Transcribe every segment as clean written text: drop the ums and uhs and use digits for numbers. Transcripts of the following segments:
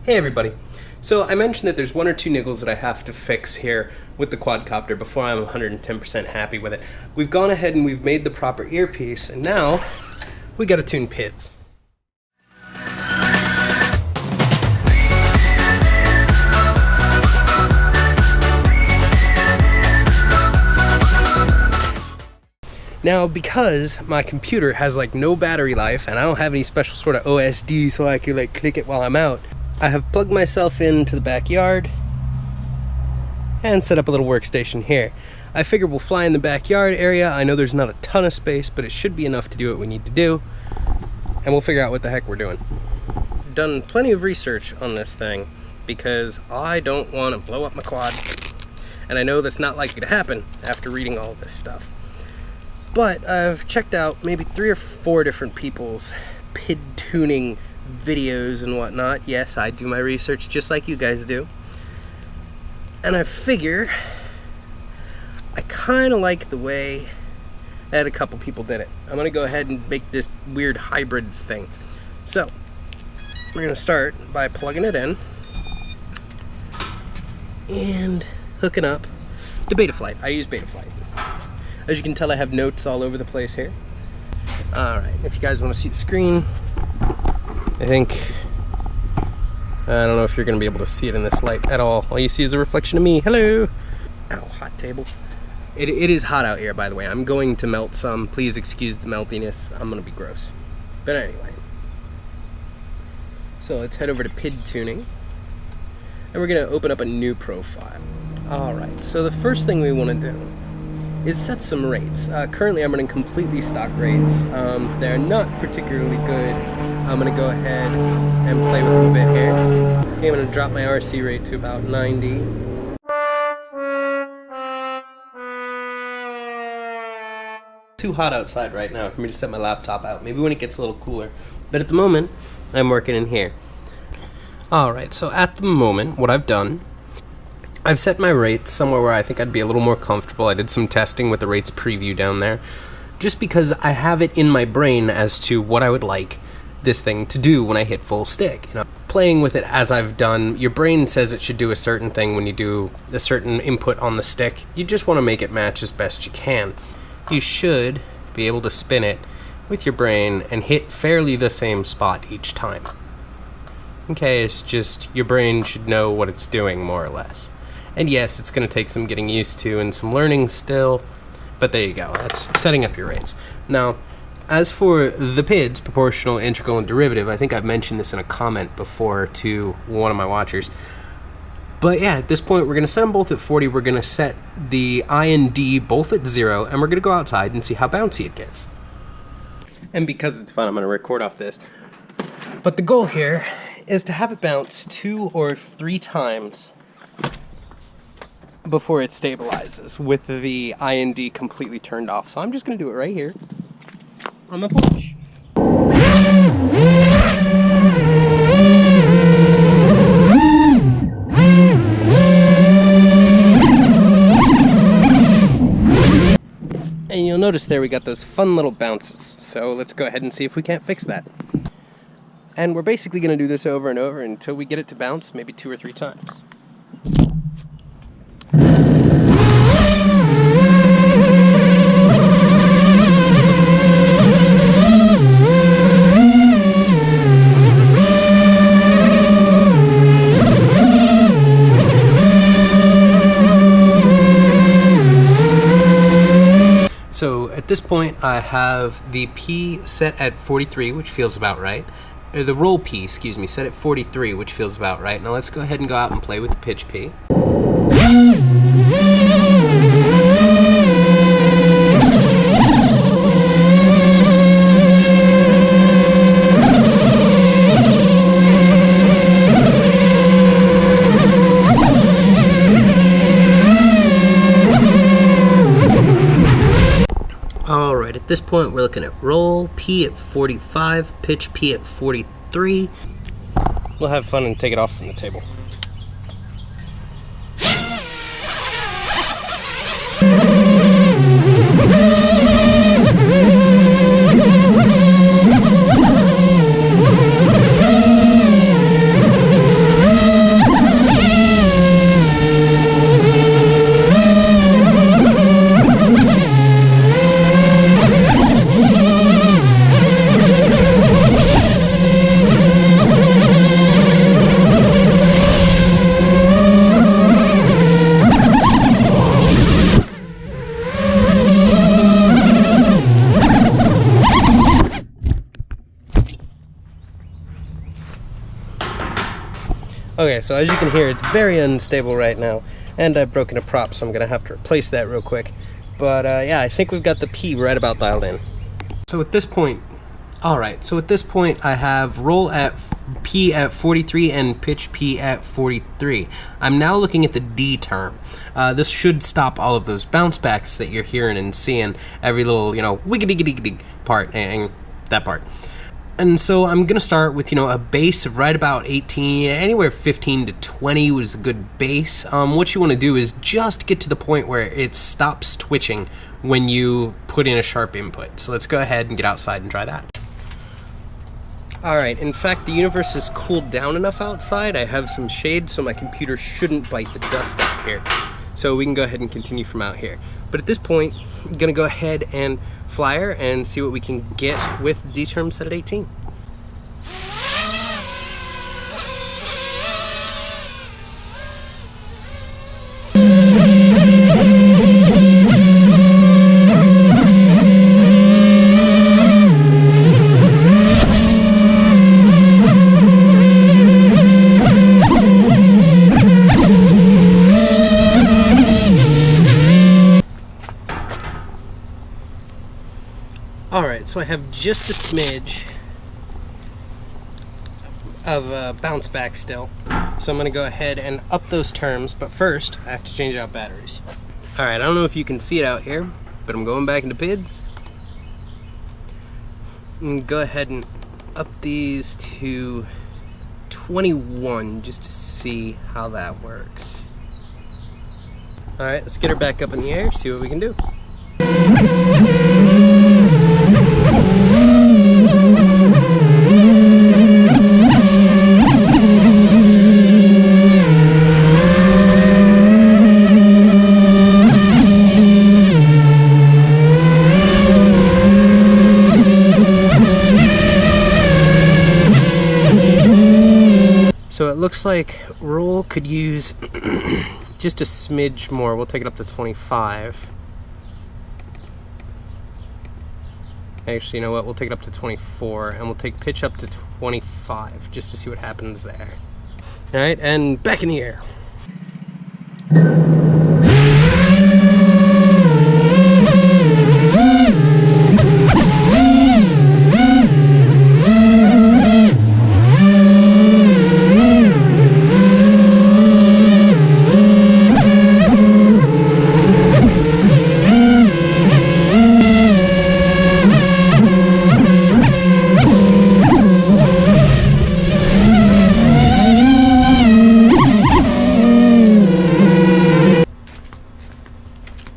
Hey everybody. So I mentioned that there's one or two niggles that I have to fix here with the quadcopter before I'm 110% happy with it. We've gone ahead and we've made the proper earpiece, and now we gotta tune PIDs. Now, because my computer has like no battery life and I don't have any special sort of OSD so I can like click it while I'm out, I have plugged myself into the backyard and set up a little workstation here. I figure we'll fly in the backyard area. I know there's not a ton of space, but it should be enough to do what we need to do, and we'll figure out what the heck we're doing. Done plenty of research on this thing because I don't want to blow up my quad, and I know that's not likely to happen after reading all this stuff. But I've checked out maybe 3 or 4 different people's PID tuning videos and whatnot. Yes, I do my research just like you guys do. And I figure I kind of like the way that a couple people did it. I'm going to go ahead and make this weird hybrid thing. So, we're going to start by plugging it in and hooking up to Betaflight. I use Betaflight. As you can tell, I have notes all over the place here. Alright, if you guys want to see the screen, I don't know if you're going to be able to see it in this light at all. All you see is a reflection of me. Hello! Ow, hot table. It is hot out here, by the way. I'm going to melt some. Please excuse the meltiness. I'm going to be gross. But anyway. So let's head over to PID tuning. And we're going to open up a new profile. Alright, so the first thing we want to do is set some rates. Currently I'm running completely stock rates. They're not particularly good. I'm gonna go ahead and play with them a bit here. Okay, I'm gonna drop my RC rate to about 90. Too hot outside right now for me to set my laptop out. Maybe when it gets a little cooler. But at the moment, I'm working in here. Alright, so at the moment, what I've done, I've set my rates somewhere where I think I'd be a little more comfortable. I did some testing with the rates preview down there, just because I have it in my brain as to what I would like this thing to do when I hit full stick. You know, playing with it as I've done, your brain says it should do a certain thing when you do a certain input on the stick. You just want to make it match as best you can. You should be able to spin it with your brain and hit fairly the same spot each time. Okay, it's just your brain should know what it's doing more or less. And yes, it's going to take some getting used to and some learning still, but there you go. That's setting up your rates. Now, as for the PIDs, proportional, integral, and derivative, I think I've mentioned this in a comment before to one of my watchers. But yeah, at this point, we're going to set them both at 40. We're going to set the I and D both at 0, and we're going to go outside and see how bouncy it gets. And because it's fun, I'm going to record off this. But the goal here is to have it bounce 2 or 3 times before it stabilizes with the I and D completely turned off. So I'm just going to do it right here on my porch. And you'll notice there we got those fun little bounces. So let's go ahead and see if we can't fix that. And we're basically going to do this over and over until we get it to bounce maybe 2 or 3 times. So at this point I have the P set at 43, which feels about right. The roll P, excuse me, set at 43, which feels about right. Now let's go ahead and go out and play with the pitch P. Alright, at this point we're looking at roll P at 45, pitch P at 43. We'll have fun and take it off from the table. Okay, so as you can hear, it's very unstable right now, and I've broken a prop, so I'm gonna have to replace that real quick. But yeah, I think we've got the P right about dialed in. So at this point, I have roll at P at 43 and pitch P at 43. I'm now looking at the D term. This should stop all of those bounce backs that you're hearing and seeing, every little, wiggity part, and that part. And so I'm going to start with, a bass of right about 18, anywhere 15 to 20 was a good bass. What you want to do is just get to the point where it stops twitching when you put in a sharp input. So let's go ahead and get outside and try that. Alright, in fact, the universe has cooled down enough outside. I have some shade, so my computer shouldn't bite the dust out here. So we can go ahead and continue from out here. But at this point, I'm going to go ahead and flyer and see what we can get with D term set at 18. Alright, so I have just a smidge of bounce back still. So I'm going to go ahead and up those terms, but first I have to change out batteries. Alright, I don't know if you can see it out here, but I'm going back into PIDs. And go ahead and up these to 21 just to see how that works. Alright, let's get her back up in the air, see what we can do. So it looks like roll could use just a smidge more. We'll take it up to 25. Actually, you know what? We'll take it up to 24, and we'll take pitch up to 25 just to see what happens there. Alright, and back in the air.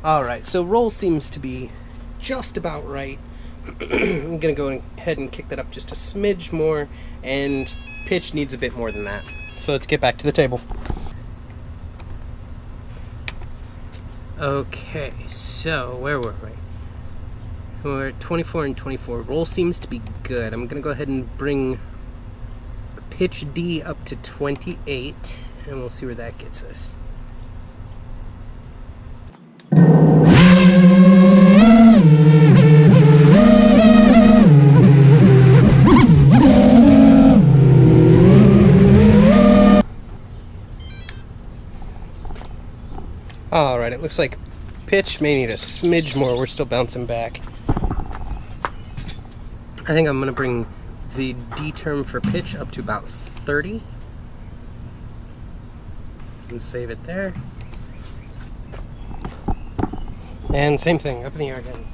Alright, so roll seems to be just about right. I'm going to go ahead and kick that up just a smidge more, and pitch needs a bit more than that. So let's get back to the table. Okay, so where were we? We're at 24 and 24. Roll seems to be good. I'm going to go ahead and bring pitch D up to 28, and we'll see where that gets us. Alright, it looks like pitch may need a smidge more. We're still bouncing back. I think I'm going to bring the D term for pitch up to about 30. And save it there. And same thing, up in the air again.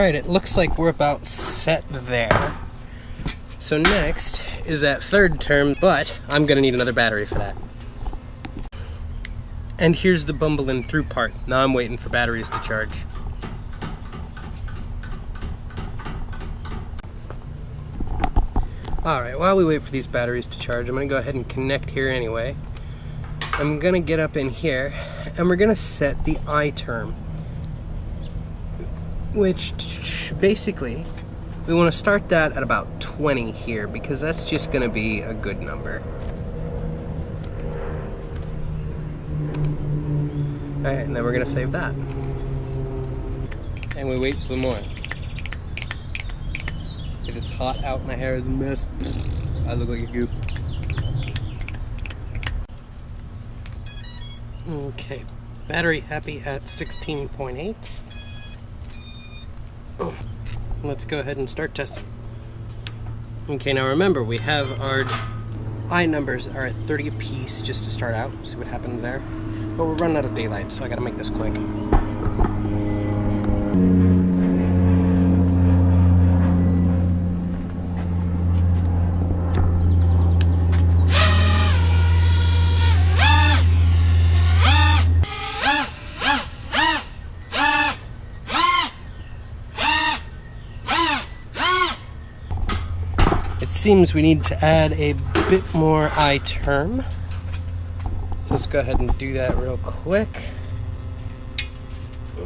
It looks like we're about set there. So next is that third term, but I'm gonna need another battery for that. And here's the bumbling through part. Now I'm waiting for batteries to charge. Alright, while we wait for these batteries to charge, I'm going to go ahead and connect here anyway. I'm going to get up in here, and we're going to set the I term. Which, basically, we want to start that at about 20 here, because that's just going to be a good number. Alright, and then we're going to save that. And we wait some more. It is hot out, my hair is a mess. I look like a goop. Okay, battery happy at 16.8. Let's go ahead and start testing. Okay, now remember, we have our I numbers are at 30 apiece just to start out, see what happens there. But we're running out of daylight, so I gotta make this quick. It seems we need to add a bit more I term. Let's go ahead and do that real quick.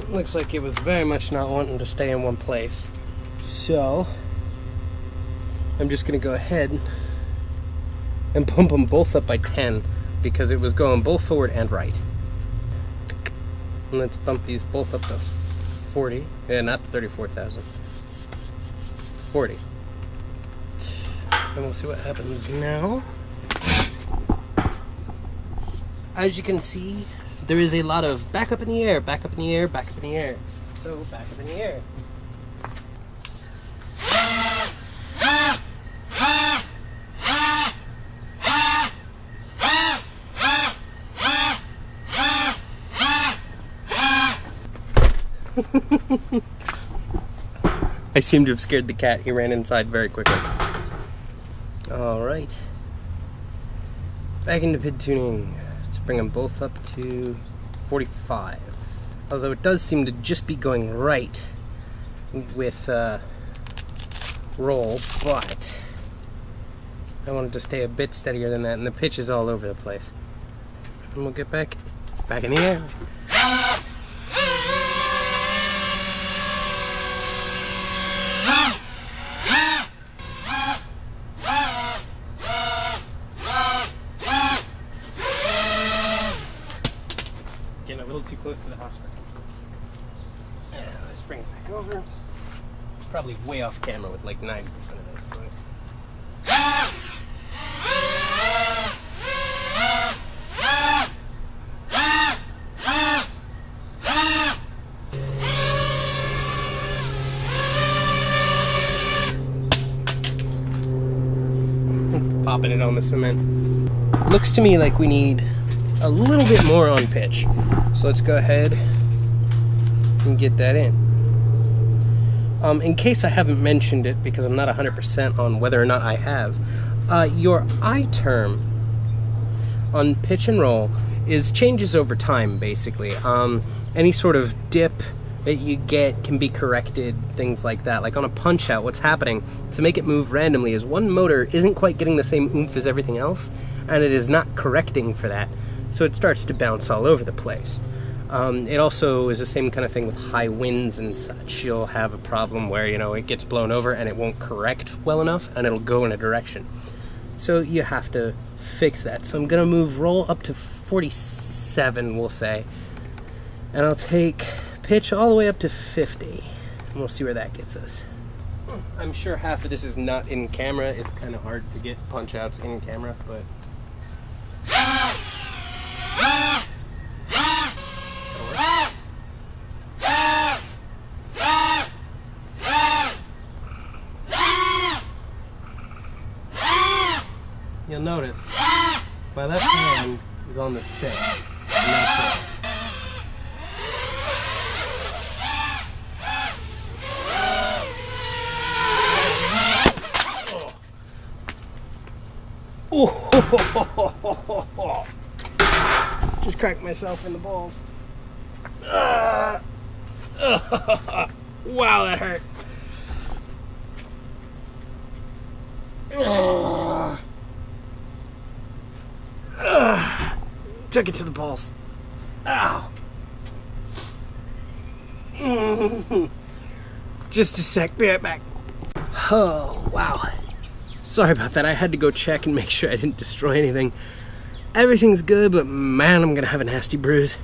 Looks like it was very much not wanting to stay in one place. So, I'm just going to go ahead and pump them both up by 10 because it was going both forward and right. And let's bump these both up to 40. Yeah, not 34,000. 40. And we'll see what happens now. As you can see, there is a lot of back up in the air, back up in the air, back up in the air. So, back up in the air. I seem to have scared the cat. He ran inside very quickly. Alright. Back into PID tuning. Let's bring them both up to 45. Although it does seem to just be going right with roll, but I wanted to stay a bit steadier than that, and the pitch is all over the place. And we'll get back in the air. Getting a little too close to the hospital. Yeah, let's bring it back over. Probably way off camera with like 90% of those points. Popping it on the cement. Looks to me like we need a little bit more on pitch. So let's go ahead and get that in. In case I haven't mentioned it, because I'm not 100% on whether or not I have, your I term on pitch and roll changes over time, basically. Any sort of dip that you get can be corrected, things like that. Like on a punch out, what's happening to make it move randomly is one motor isn't quite getting the same oomph as everything else, and it is not correcting for that. So it starts to bounce all over the place. It also is the same kind of thing with high winds and such. You'll have a problem where, you know, it gets blown over and it won't correct well enough and it'll go in a direction. So you have to fix that. So I'm gonna move roll up to 47, we'll say. And I'll take pitch all the way up to 50. And we'll see where that gets us. I'm sure half of this is not in camera. It's kind of hard to get punch outs in camera, but you'll notice my left hand is on the stick, and that's it. Oh. Just cracked myself in the balls. Wow, that hurt. Took it to the balls. Ow. Just a sec, be right back. Oh, wow. Sorry about that. I had to go check and make sure I didn't destroy anything. Everything's good, but man, I'm gonna have a nasty bruise.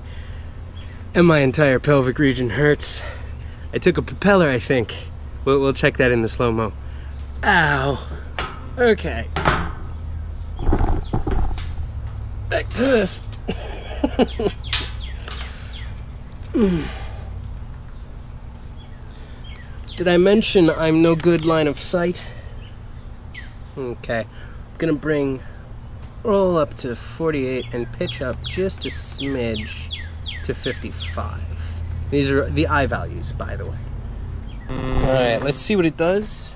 And my entire pelvic region hurts. I took a propeller, I think. We'll check that in the slow-mo. Ow. Okay. Back to this. Did I mention I'm no good line of sight? Okay. I'm gonna bring roll up to 48 and pitch up just a smidge to 55. These are the I values, by the way. Alright, let's see what it does.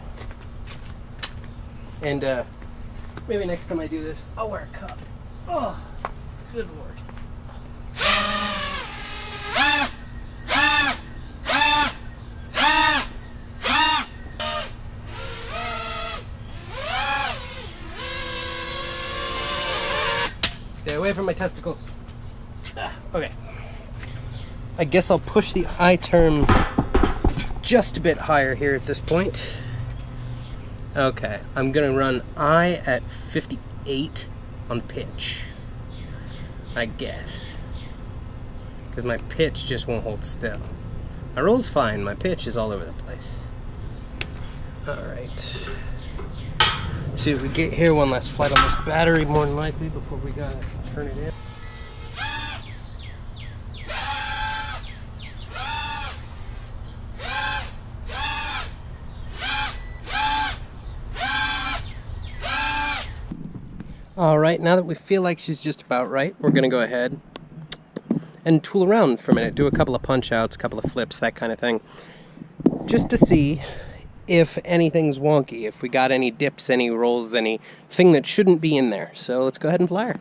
And maybe next time I do this, I'll wear a cup. Oh, good lord. Stay away from my testicles. Okay. I guess I'll push the I term just a bit higher here at this point. Okay, I'm gonna run I at 58 on pitch, I guess, because my pitch just won't hold still. My roll's fine, my pitch is all over the place. Alright. See if we get here, one last flight on this battery more than likely before we gotta turn it in. Alright, now that we feel like she's just about right, we're going to go ahead and tool around for a minute, do a couple of punch outs, a couple of flips, that kind of thing, just to see if anything's wonky, if we got any dips, any rolls, anything that shouldn't be in there. So let's go ahead and fly her.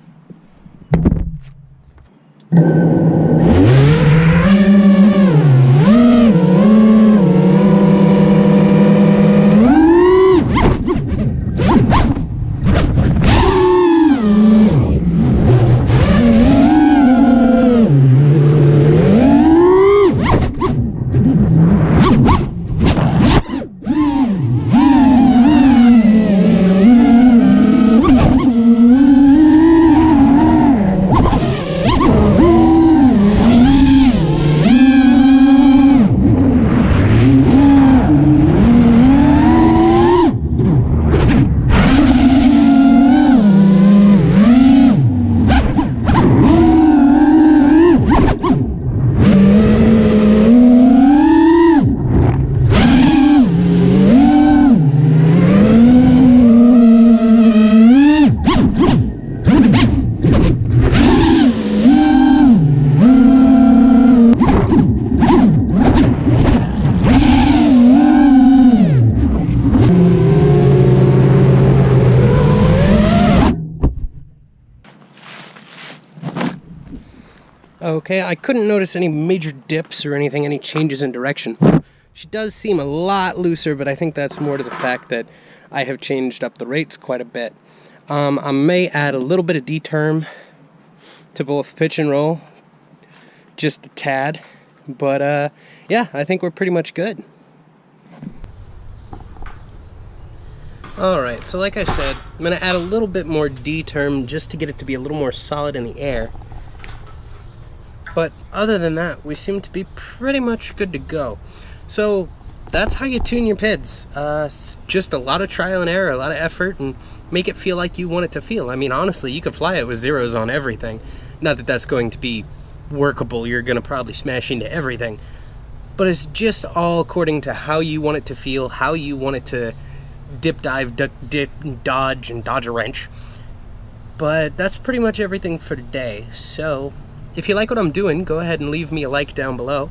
Okay, I couldn't notice any major dips or anything, any changes in direction. She does seem a lot looser, but I think that's more to the fact that I have changed up the rates quite a bit. I may add a little bit of D-term to both pitch and roll, just a tad, but yeah, I think we're pretty much good. Alright, so like I said, I'm going to add a little bit more D-term just to get it to be a little more solid in the air. But other than that, we seem to be pretty much good to go. So that's how you tune your PIDs. Just a lot of trial and error, a lot of effort, and make it feel like you want it to feel. I mean, honestly, you could fly it with zeros on everything. Not that that's going to be workable. You're going to probably smash into everything. But it's just all according to how you want it to feel, how you want it to dip, dive, duck, dip, dodge, and dodge a wrench. But that's pretty much everything for today. So if you like what I'm doing, go ahead and leave me a like down below.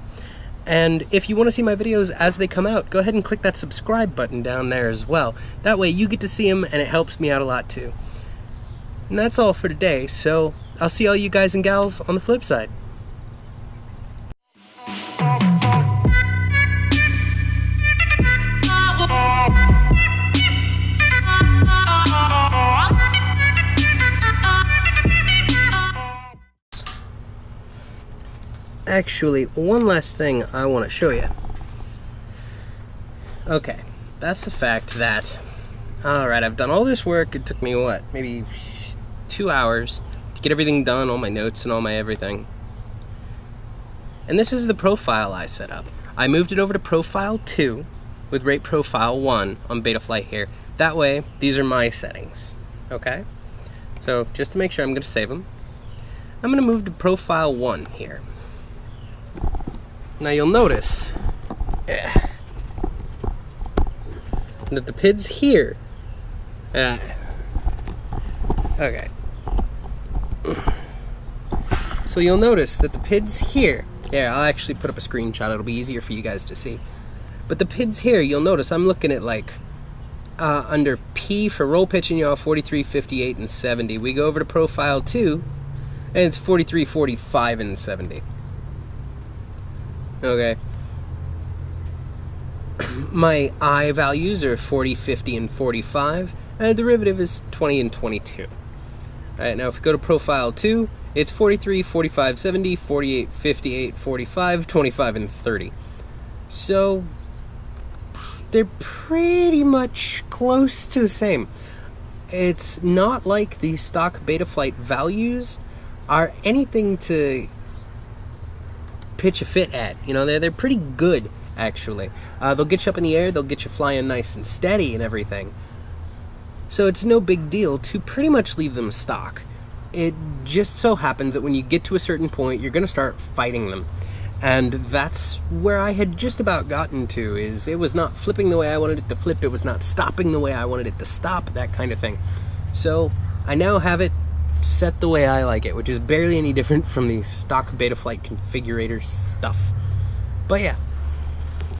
And if you want to see my videos as they come out, go ahead and click that subscribe button down there as well. That way you get to see them and it helps me out a lot too. And that's all for today, so I'll see all you guys and gals on the flip side. Actually, one last thing I want to show you. Okay, that's the fact that, alright, I've done all this work. It took me, what, maybe 2 hours to get everything done, all my notes and all my everything. And this is the profile I set up. I moved it over to Profile 2 with Rate Profile 1 on Betaflight here. That way, these are my settings, okay? So, just to make sure I'm going to save them, I'm going to move to Profile 1 here. Now you'll notice that the PIDs here, okay, so you'll notice that the PIDs here, yeah, I'll actually put up a screenshot, it'll be easier for you guys to see, but the PIDs here, you'll notice I'm looking at like, under P for roll, pitch, and yaw, 43, 58, and 70. We go over to Profile 2, and it's 43, 45, and 70. Okay. My I values are 40, 50, and 45, and the derivative is 20 and 22. Alright, now if we go to Profile 2, it's 43, 45, 70, 48, 58, 45, 25, and 30. So, they're pretty much close to the same. It's not like the stock Betaflight values are anything to pitch a fit at. You know, they're pretty good, actually. They'll get you up in the air, they'll get you flying nice and steady and everything. So it's no big deal to pretty much leave them stock. It just so happens that when you get to a certain point, you're going to start fighting them. And that's where I had just about gotten to, is it was not flipping the way I wanted it to flip, it was not stopping the way I wanted it to stop, that kind of thing. So I now have it set the way I like it, which is barely any different from the stock Betaflight configurator stuff. But yeah,